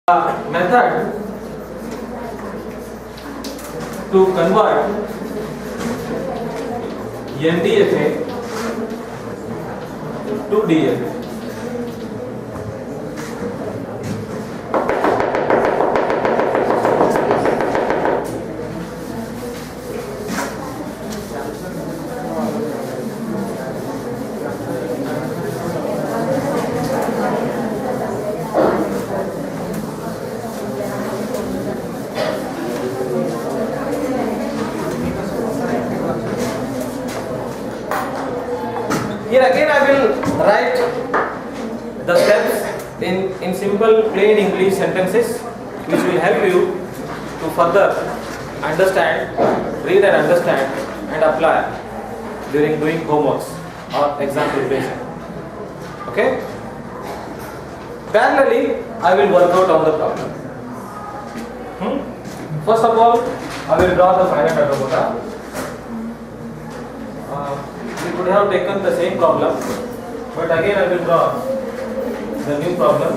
Method to convert NDFA to DFA. Here again I will write the steps in simple plain English sentences which will help you to further understand, read and understand and apply during doing homeworks or exam preparation. Okay? Parallelly, I will work out on the problem. First of all, I will draw the finite automata. We could have taken the same problem, but again I will draw the new problem.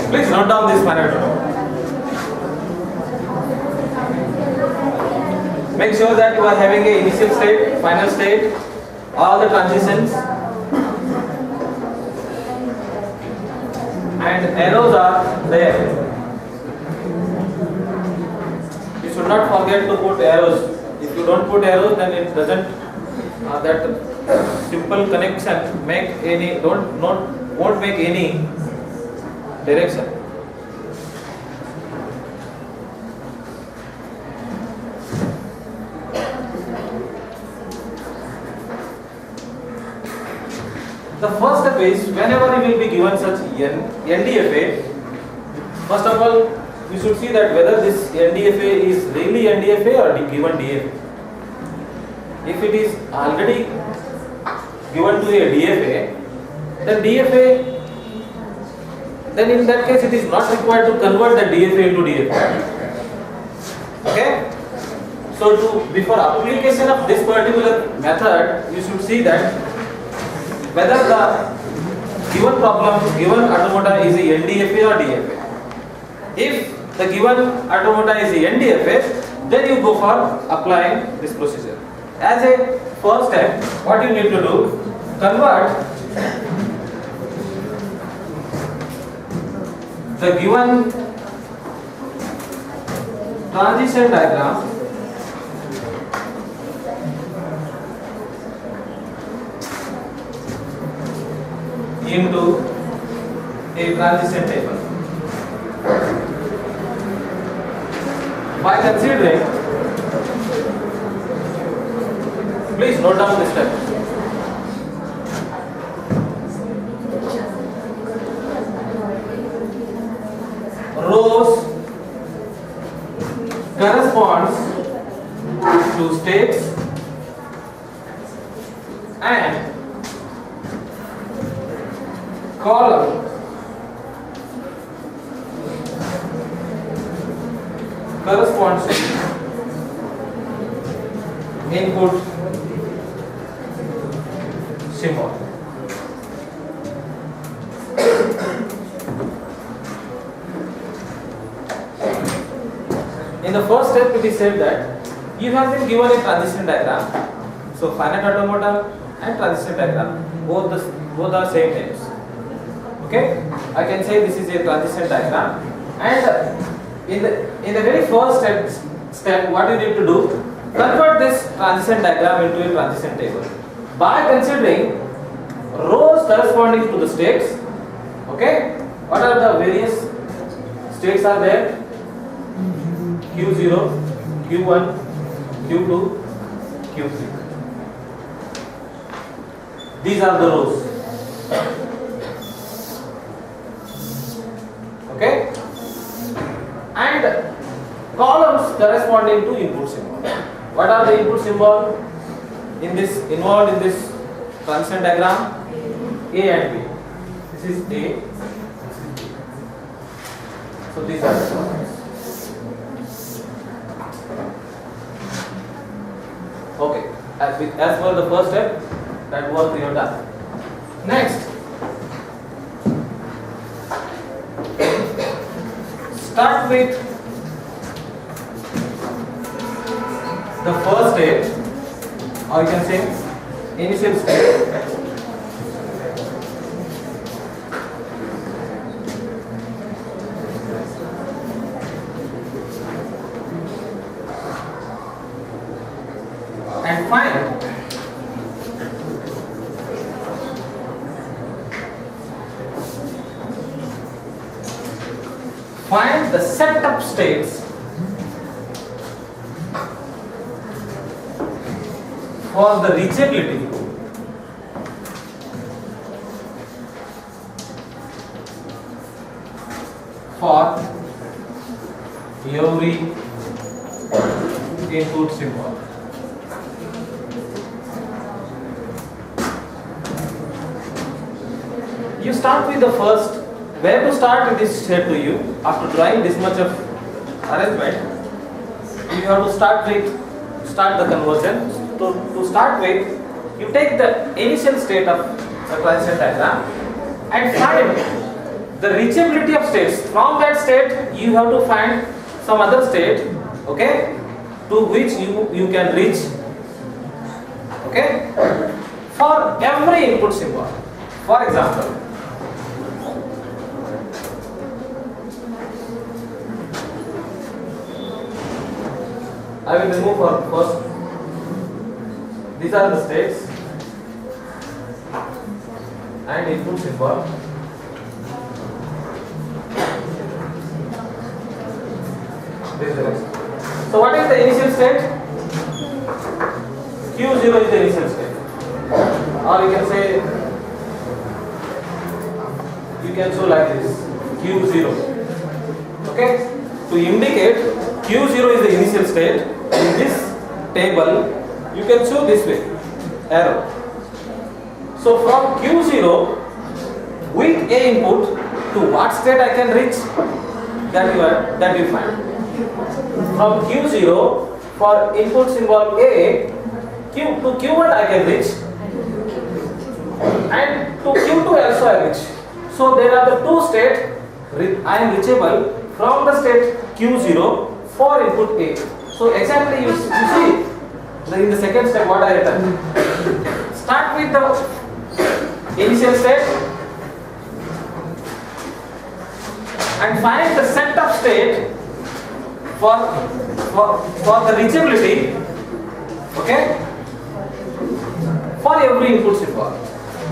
Please note down this finite automata. Make sure that you are having a initial state, final state, all the transitions, and arrows are there. You should not forget to put arrows. If you don't put arrows, then it doesn't that simple connection make any won't make any direction. The first step is whenever you will be given such NDFA, first of all you should see that whether this NDFA is really NDFA or given DFA. If it is already given to a DFA, then in that case it is not required to convert the DFA into DFA. Okay? So before application of this particular method, you should see that whether the given problem, given automata is a NDFA or DFA. If the given automata is a NDFA, then you go for applying this procedure. As a first step, what you need to do, convert the given transition diagram into a transition table by considering, please note down this step. Rows corresponds to states and column corresponds to input symbol. In the first step it is said that you have been given a transition diagram. So finite automata and transition diagram both are same names. Okay, I can say this is a transition diagram, and in the very first step what you need to do, convert this transition diagram into a transition table by considering rows corresponding to the states. Okay, what are the various states are there? Q0, Q1, Q2, Q3. These are the rows. Okay, and columns corresponding to input symbol. What are the input symbol involved in this transition diagram? A and B. This is A. This is B. So these are the columns. Okay. As per the first step, that work we have done. Next, start with the first state, or you can say initial state. And find the setup states for the reachability for every input symbol. You start with the first. Where to start, it is said to you. After drawing this much of arrangement, you have to start the conversion. To start with, you take the initial state of the transition diagram and find the reachability of states. From that state, you have to find some other state, okay, to which you can reach, okay, for every input symbol. For example, I will remove first. These are the states and input symbol. This is the next. So what is the initial state? Q0 is the initial state. Or you can say, you can show like this, Q0. Okay? To indicate Q0 is the initial state, in this table, you can show this way, arrow. So from Q0, with A input, to what state I can reach, that you find. From Q0, for input symbol A, to Q1 I can reach, and to Q2 also I reach. So there are the two states I am reachable from the state Q0 for input A. So exactly you see in the second step what I have done. Start with the initial state and find the setup state for the reachability, okay, for every input symbol.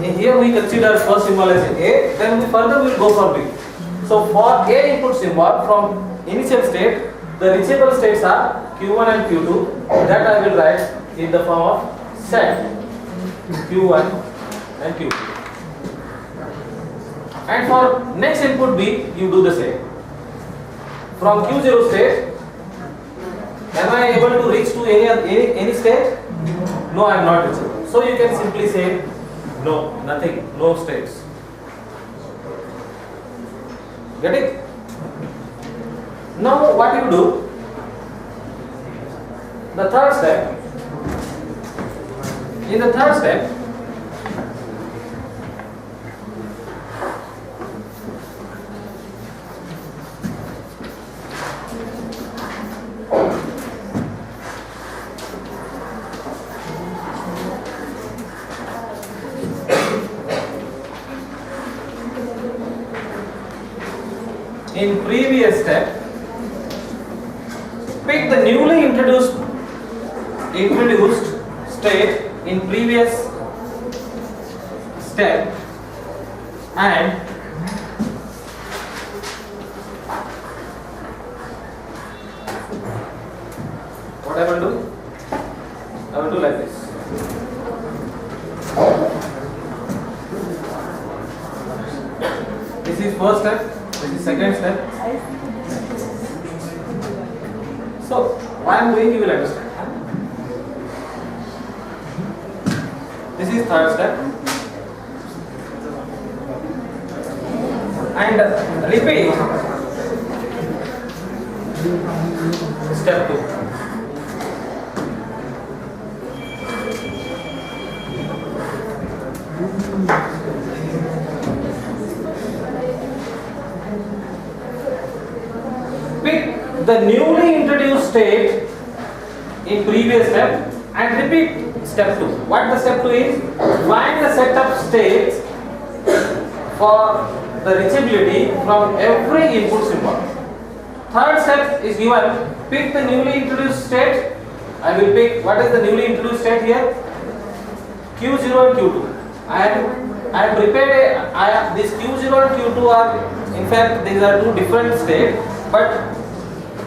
Here we consider first symbol as A, then we further will go for B. So for A input symbol from initial state, the reachable states are Q1 and Q2. That I will write in the form of set Q1 and Q2. And for next input B, you do the same. From Q0 state, am I able to reach to any state? No, I am not reachable. So you can simply say no, nothing, no states. Get it? Now what you do? The third step. In the third step, in previous step, pick the newly introduced state in previous step and what I will do? I will do like this. This is first step, this is second step. So, why I am doing, you will understand. This is third step. And repeat step 2. Pick the newly introduced state in previous step and repeat step 2. What the step 2 is? Find the set of states for the reachability from every input symbol. Third step is given. Pick the newly introduced state. I will pick what is the newly introduced state here? Q0 and Q2. I prepared this Q0 and Q2 are, in fact, these are two different states, but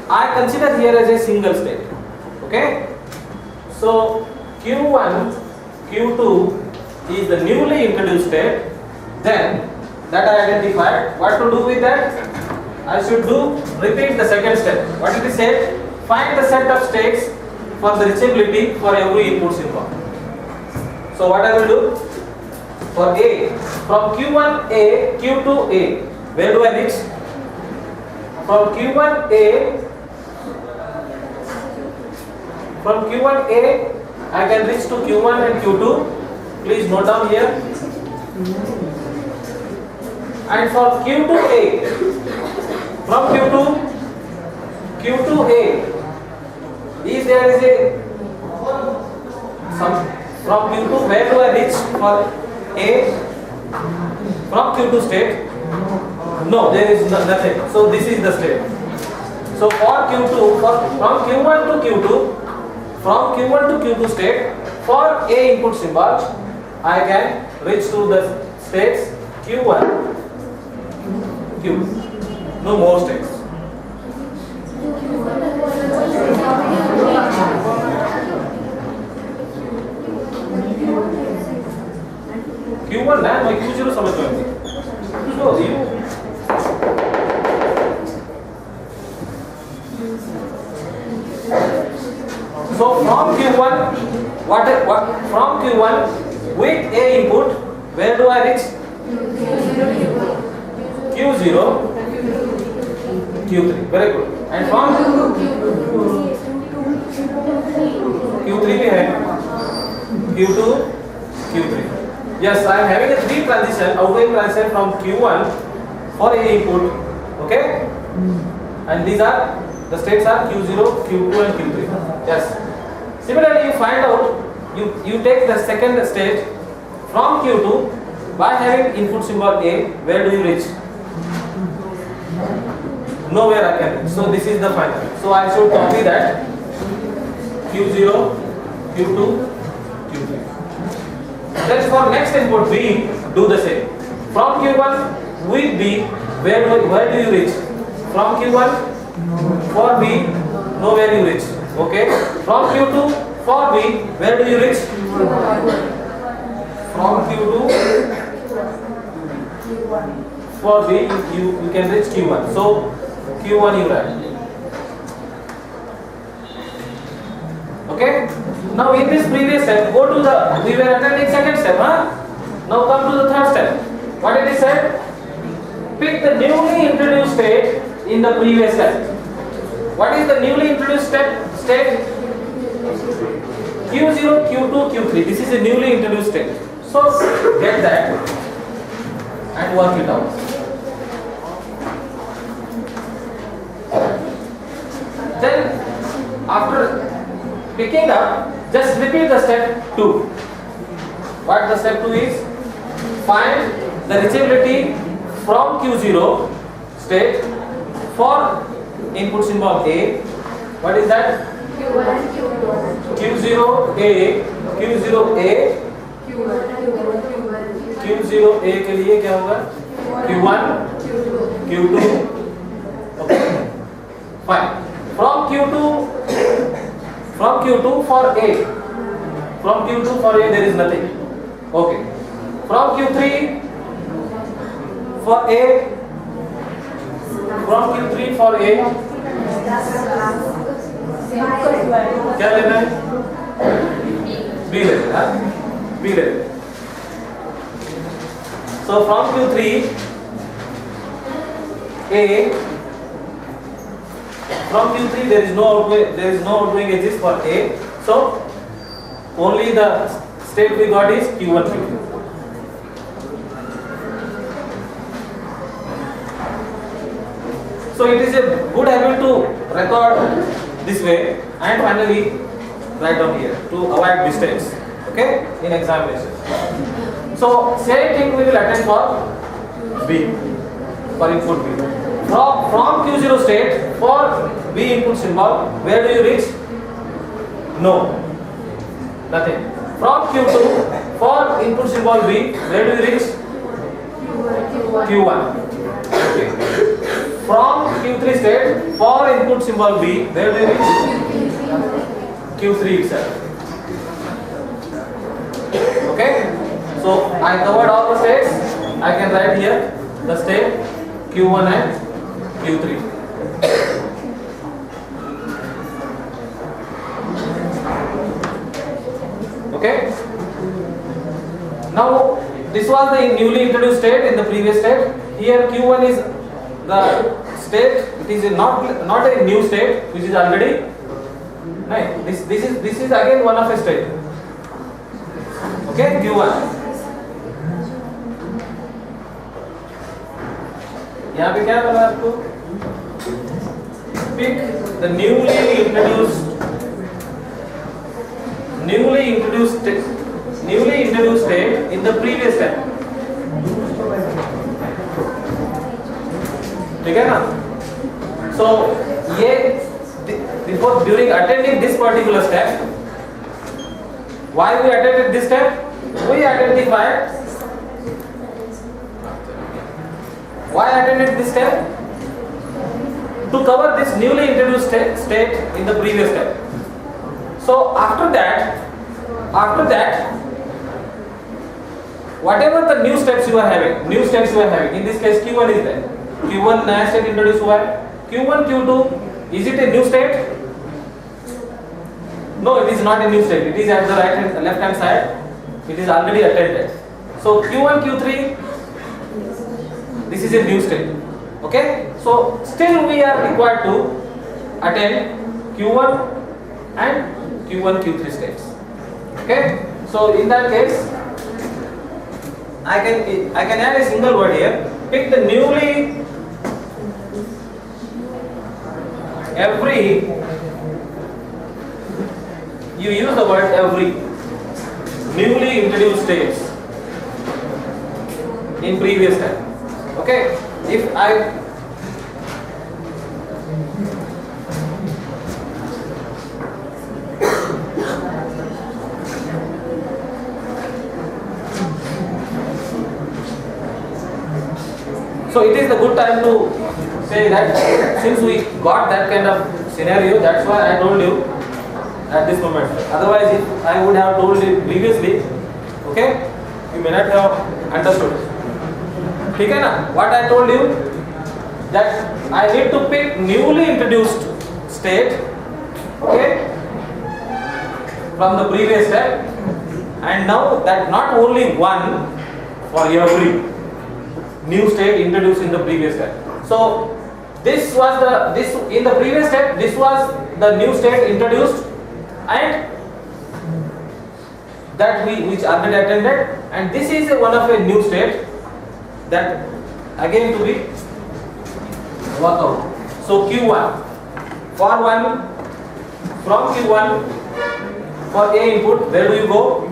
I consider here as a single state. Okay? So Q1, Q2 is the newly introduced state. Then that I identified. What to do with that? I should repeat the second step. What it is said? Find the set of states for the reachability for every input symbol. So what I will do? For A, from Q1A, Q2A, where do I reach? From Q1A, I can reach to Q1 and Q2. Please note down here. And for Q2A, from Q2A, is there is a from Q2, where do I reach for A? From Q2 state? No, there is nothing. So this is the state. So for Q2, from Q1 to Q2, from Q1 to Q2 state, for A input symbol, I can reach to the states Q1, Q2. No more states. Q1 ना मैं Q0 समझ में so you so from Q1 from Q1 with A input where do I reach? Q0 Q3 very good and from Q3 भी है Q2 Q3. Yes, I am having a three transition, outgoing transition from Q1 for A input, okay? And these are, the states are Q0, Q2 and Q3. Yes. Similarly, you find out, you take the second state from Q2 by having input symbol A, where do you reach? Nowhere I can reach. So this is the final. So I should copy that Q0, Q2, Q3. Then for next input B, do the same. From Q1 with B, where do you reach? From Q1 for B, nowhere you reach. Okay. From Q2 for B, where do you reach? From Q2 for B, you can reach Q1. So Q1 you write. Okay. Now in this previous step, go to the, we were attending second step, huh? Now come to the third step. What it is said? Pick the newly introduced state in the previous step. What is the newly introduced state? Q0, Q2, Q3. This is a newly introduced state. So get that and work it out. Then after picking up, just repeat the step 2. What the step 2 is? Find the reachability from Q0 state for input symbol A. What is that? Q0A, Q0A, Q0A के लिए क्या होगा? Q1, Q2, okay, fine. From Q2 for A, from Q2 for A there is nothing. Okay. From Q3 for A, from Q3 for A, क्या लेना है? B लेना है, B लेना है. So from Q3 A, from Q3 there is no outgoing edges for A. So only the state we got is Q1, Q2. So it is a good habit to record this way and finally write down here to avoid mistakes, okay, in examination. So same thing we will attend for B, for input B. From Q0 state for B input symbol, where do you reach? No, nothing. From Q2 for input symbol B, where do you reach? Q1. Okay. From Q3 state for input symbol B, where do you reach? Q3 itself. Okay. So I covered all the states. I can write here the state Q1 and Q3. Okay. Now this was the newly introduced state in the previous state. Here Q1 is the state. It is not a new state which is already. Right. This is again one of a state. Okay, Q1. यहाँ पे क्या बोला आपको? Pick the newly introduced state in the previous step. ठीक है ना? So ये before during attending this particular step, why we attended this step? We identified why attended this step? To cover this newly introduced state in the previous step. So after that, whatever the new steps you are having, in this case Q1 is there. Q1 नया state introduced हुआ है. Q1, Q2, is it a new state? No, it is not a new state. It is at the left hand side. It is already attended. So Q1, Q3, this is a new state. Okay? So still we are required to attend Q1 and Q1, Q3 states. Okay? So in that case, I can add a single word here. Pick the newly every. You use the word every. Newly introduced states in previous time. Okay? If I so it is the good time to say that since we got that kind of scenario, that's why I told you at this moment. Otherwise, if I would have told you previously, okay, you may not have understood. ठीक है ना? What I told you that I need to pick newly introduced state, okay, from the previous step, and now that not only one for every new state introduced in the previous step. So this was in the previous step. This was the new state introduced, and that which already attended, and this is one of a new state that again to be worked out. So Q1 for one from Q1 for A input, where do you go?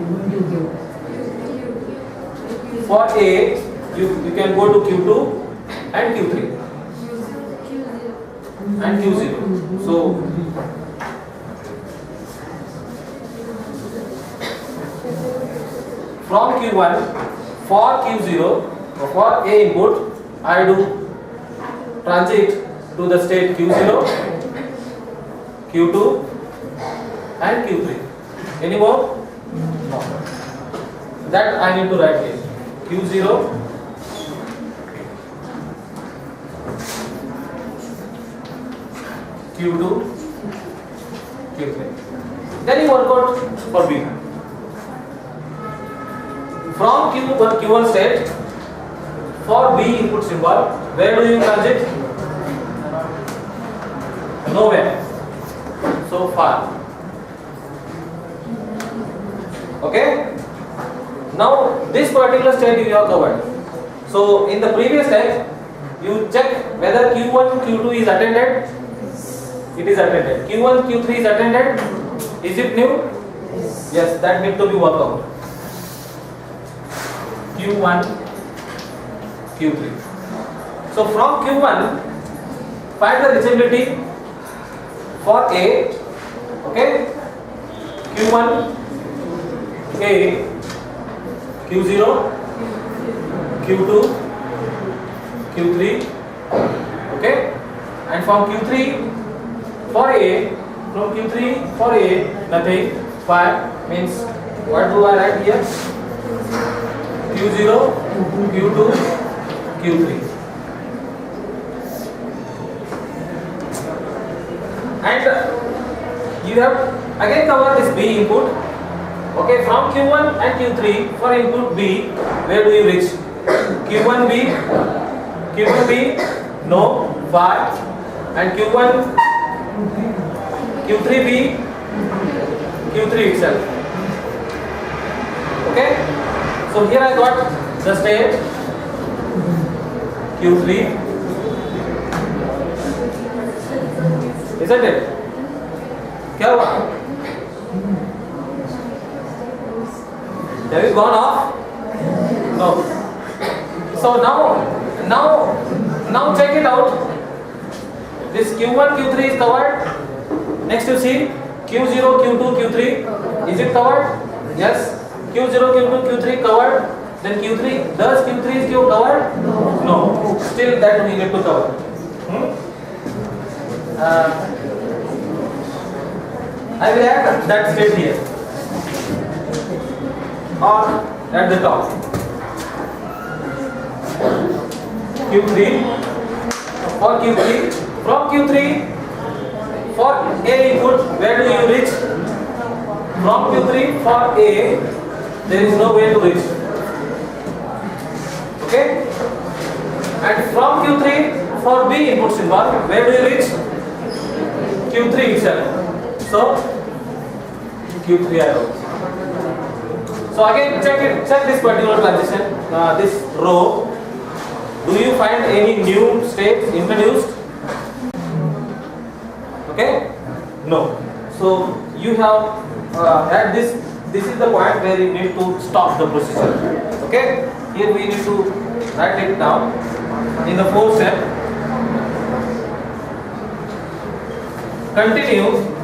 For A you can go to Q2 and Q3 and Q0. So from Q1 for Q0, for A input, I do transit to the state Q0, Q2 and Q3. Any more? No. That I need to write here. Q0, Q2, Q3. Then you work out for B. From Q1 state, for B input symbol, where do you transit? Nowhere. So far. Okay? Now this particular state you have covered. So in the previous step, you check whether Q1, Q2 is attended. It is attended. Q1, Q3 is attended. Is it new? Yes, that need to be worked out. Q1, Q3. So from Q1, find the reachability for A. Okay? Q1, A, Q0, Q2, Q3. Okay? And from Q3 for A, from Q3 for A, nothing. 5 means what do I write here? Q0, Q2, Q3. And you have again covered this B input. Okay, from Q1 and Q3 for input B, where do you reach? Q1B, Q1B, no, 5, and Q1, Q3B, Q3 itself. Okay, so here I got the state Q3, isn't it? क्या हुआ? Have you gone off? No. So now check it out. This Q1, Q3 is covered. Next you see Q0, Q2, Q3. Is it covered? Yes. Q0, Q2, Q3 covered. Then Q3. Does Q3 is covered? No. Still that we need to cover. I will add that state here. Or at the top. Q3 for Q3. From Q3 for A input, where do you reach? From Q3 for A, there is no way to reach. Okay? And from Q3 for B input symbol, where do you reach? Q3 itself. So Q3 I wrote. So again check this particular transition, this row. Do you find any new states introduced? Okay? No. So you have at this is the point where you need to stop the procedure. Okay? Here we need to write it down in the fourth step. Continue.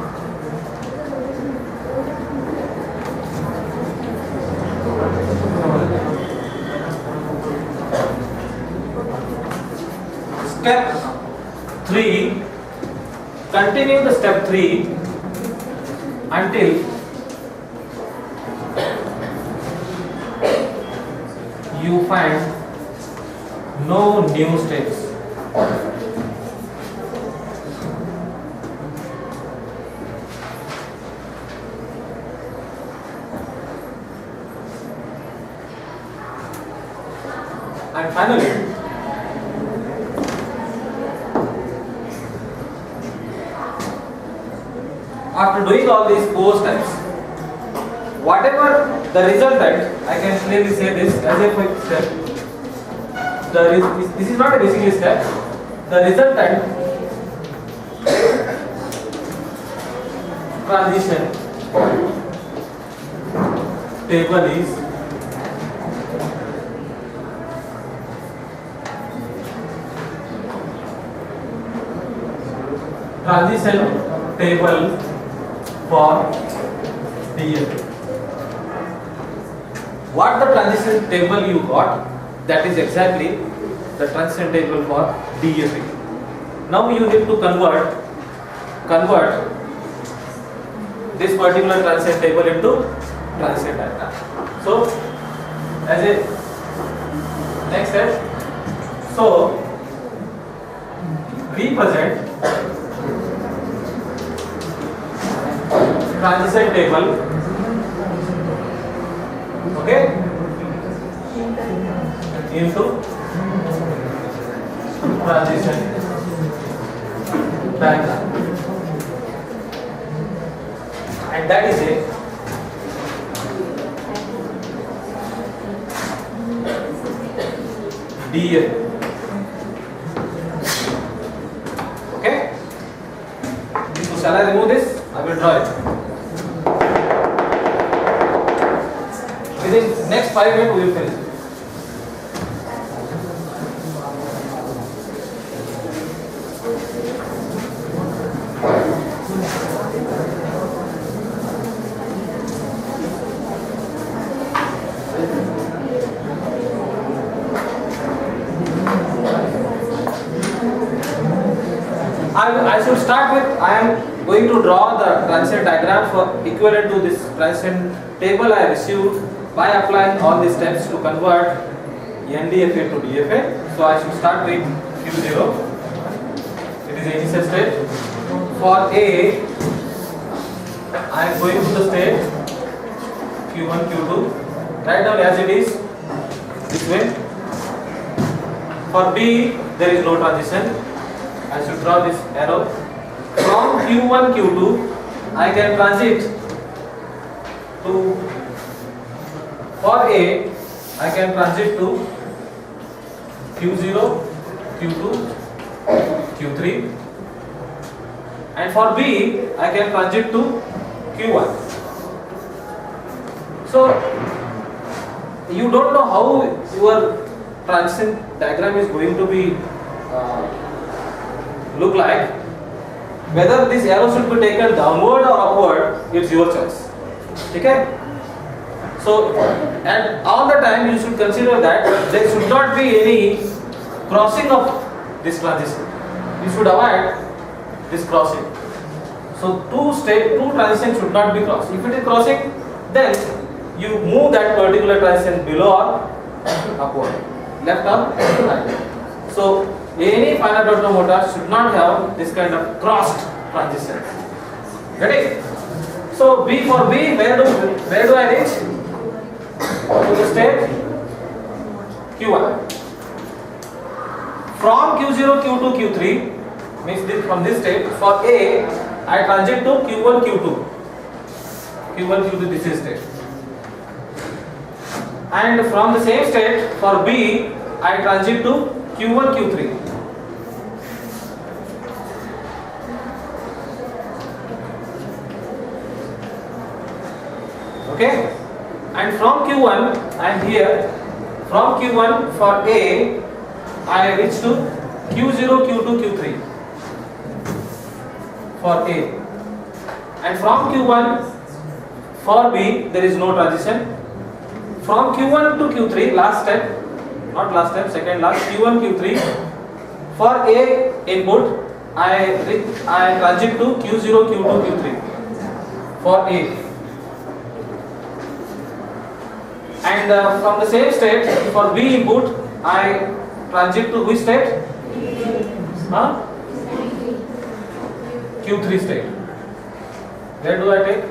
Step 3, continue the step 3 until you find no new steps. And finally, after doing all these 4 steps, whatever the resultant, I can clearly say this as a quick step. This is not a basically step. The resultant transition table is transition table for DFA. what the transition table you got, that is exactly the transition table for DFA. Now you need to convert this particular transition table into transition diagram. So as a next step, so represent transition table, okay, into transition diagram, and that is a DFA. Okay, so shall I remove this? I will draw it. Within next 5 minutes we will finish it. I should start with, I am going to draw the transition diagram for equivalent to this transition table I received by applying all these steps to convert NDFA to DFA. So I should start with Q0. It is initial state. For A, I am going to the state Q1, Q2. Write down as it is this way. For B, there is no transition. I should draw this arrow. From Q1, Q2, I can transit to, for A, I can transit to Q0, Q2, Q3, and for B, I can transit to Q1. So, you don't know how your transition diagram is going to be look like. Whether this arrow should be taken downward or upward, it's your choice. Okay? So, and all the time you should consider that there should not be any crossing of this transition. You should avoid this crossing. So, two transitions should not be crossed. If it is crossing, then you move that particular transition below or upward, left or right. So, any finite order motor should not have this kind of crossed transition. Ready? So B, for B, where do I reach? To the state Q1. From Q0, Q2, Q3 means this, from this state, for A, I transit to Q1, Q2. Q1, Q2, this is state. And from the same state, for B, I transit to Q1, Q3. Okay, and from Q1 I am here. From Q1 for A, I reach to Q0, Q2, Q3 for A, and from Q1 for B there is no transition. From Q1 to Q3, last step, not last step, second last, Q1, Q3 for A input, I transit to Q0, Q2, Q3 for A. And from the same state, for B input, I transit to which state? Q3 state. Where do I take?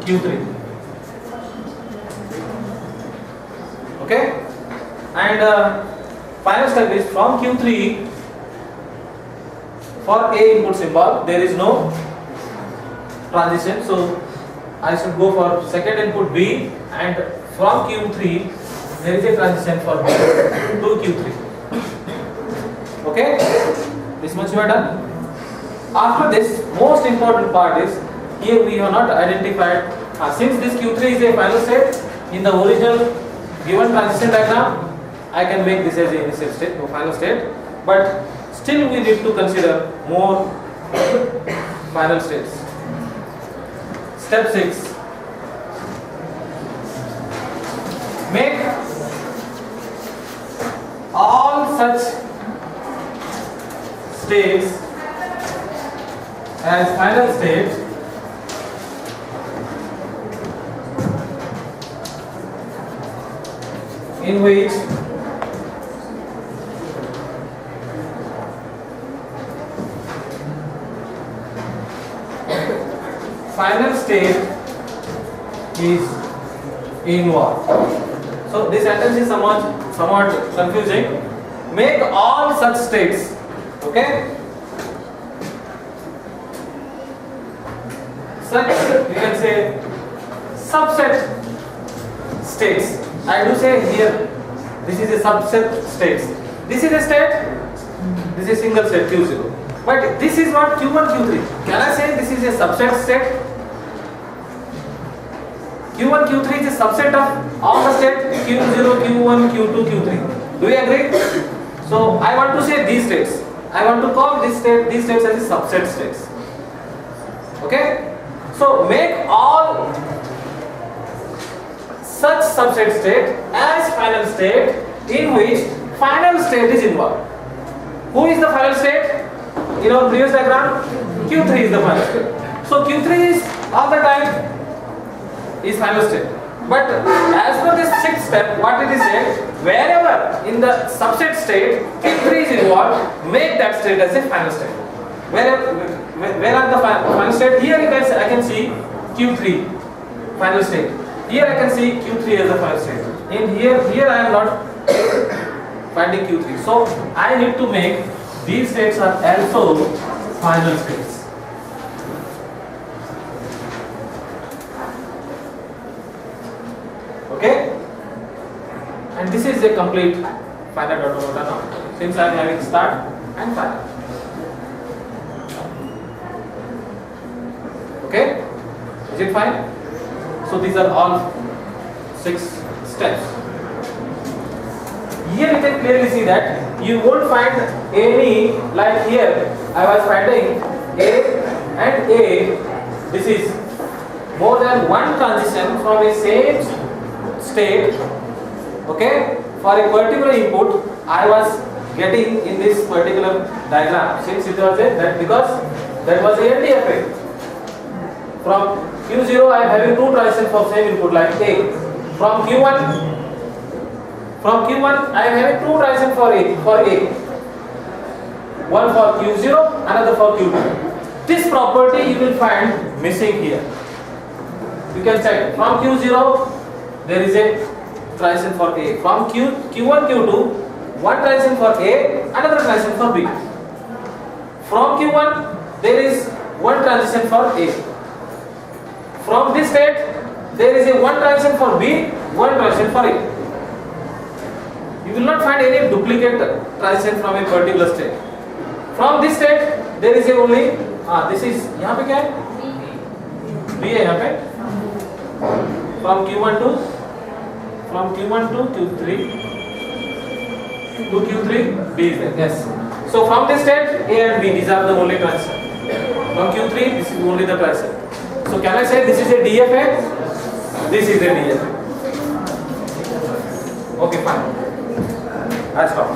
Q3. Okay? And final step is from Q3, for A input symbol, there is no transition. So I should go for second input B, and from Q3 there is a transition for B to Q3. Okay? This much we are done. After this, most important part is, here we have not identified, since this Q3 is a final state, in the original given transition diagram, I can make this as a initial state, no final state, but still we need to consider more final states. Step 6. Make all such states as final states in which final state is involved. So this sentence is somewhat confusing. Make all such states, okay? Such, we can say subset states. I do say here, this is a subset states. This is a state, this is single state Q0. But this is what Q1, Q3. Can I say this is a subset state? Q1, Q3 is a subset of all the states Q0, Q1, Q2, Q3. Do we agree? So I want to say these states. I want to call these states as a subset states. Okay? So make all such subset state as final state in which final state is involved. Who is the final state? In our previous diagram, Q3 is the final state. So Q3 is all the time is final state. But as per this sixth step, what it is said, wherever in the subset state Q3 is involved, make that state as a final state. Where are the final state? Here I can see Q3 final state. Here I can see Q3 as the final state. In here I am not finding Q3. So I need to make these states are also final states. Okay? And this is a complete finite automata now. Since I am having start and final. Okay? Is it fine? So these are all 6 steps. Here you can clearly see that you won't find any, like here I was finding A and A. This is more than one transition from a same state, okay, for a particular input I was getting in this particular diagram, since it was because that was a NDFA. From Q0 I am having 2 transitions for same input like A. From Q1 I am having 2 transitions for A. One for Q0, another for Q2. This property you will find missing here. You can check. From Q0 there is a transition for A. From Q1, Q2, one transition for A, another transition for B. From Q1 there is one transition for A. From this state there is a one transition for B, one transition for A. You will not find any duplicate transition from a particular state. From this state there is a only this is यहाँ पे क्या है? B है यहाँ पे. From Q1 to Q3 B is there. Yes. So from this state A and B, these are the only transition. From Q3 this is only the transition. So can I say this is a DFA? This is a DFA. Okay, fine. I stop.